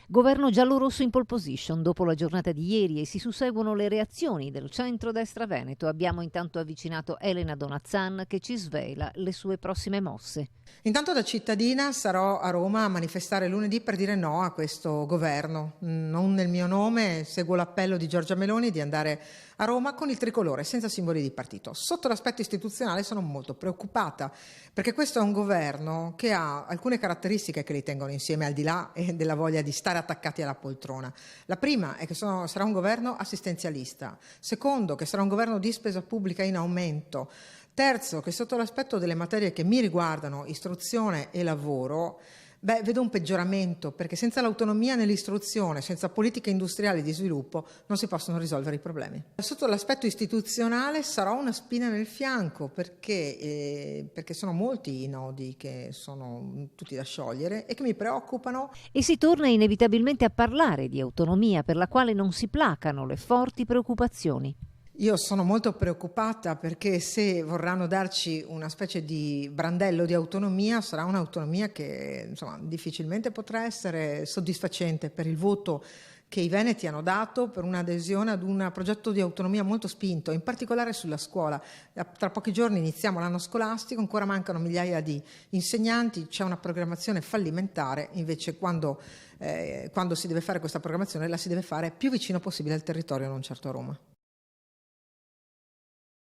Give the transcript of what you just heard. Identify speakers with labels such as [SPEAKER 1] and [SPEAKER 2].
[SPEAKER 1] Governo giallorosso in pole position dopo la giornata di ieri e si susseguono le reazioni del centrodestra veneto. Abbiamo intanto avvicinato Elena Donazzan che ci svela le sue prossime mosse.
[SPEAKER 2] Intanto da cittadina sarò a Roma a manifestare lunedì per dire no a questo governo. Non nel mio nome, seguo l'appello di Giorgia Meloni di andare a Roma con il tricolore, senza simboli di partito. Sotto l'aspetto istituzionale sono molto preoccupata perché questo è un governo che ha alcune caratteristiche che li tengono insieme al di là della voglia di stare attaccati alla poltrona. La prima è che sarà un governo assistenzialista. Secondo, che sarà un governo di spesa pubblica in aumento. Terzo, che sotto l'aspetto delle materie che mi riguardano, istruzione e lavoro, vedo un peggioramento, perché senza l'autonomia nell'istruzione, senza politiche industriali di sviluppo, non si possono risolvere i problemi. Sotto l'aspetto istituzionale sarò una spina nel fianco, perché sono molti i nodi che sono tutti da sciogliere e che mi preoccupano.
[SPEAKER 1] E si torna inevitabilmente a parlare di autonomia, per la quale non si placano le forti preoccupazioni.
[SPEAKER 2] Io sono molto preoccupata perché se vorranno darci una specie di brandello di autonomia sarà un'autonomia che difficilmente potrà essere soddisfacente per il voto che i veneti hanno dato per un'adesione ad un progetto di autonomia molto spinto, in particolare sulla scuola. Tra pochi giorni iniziamo l'anno scolastico, ancora mancano migliaia di insegnanti, c'è una programmazione fallimentare, invece quando si deve fare questa programmazione la si deve fare più vicino possibile al territorio, non certo a Roma.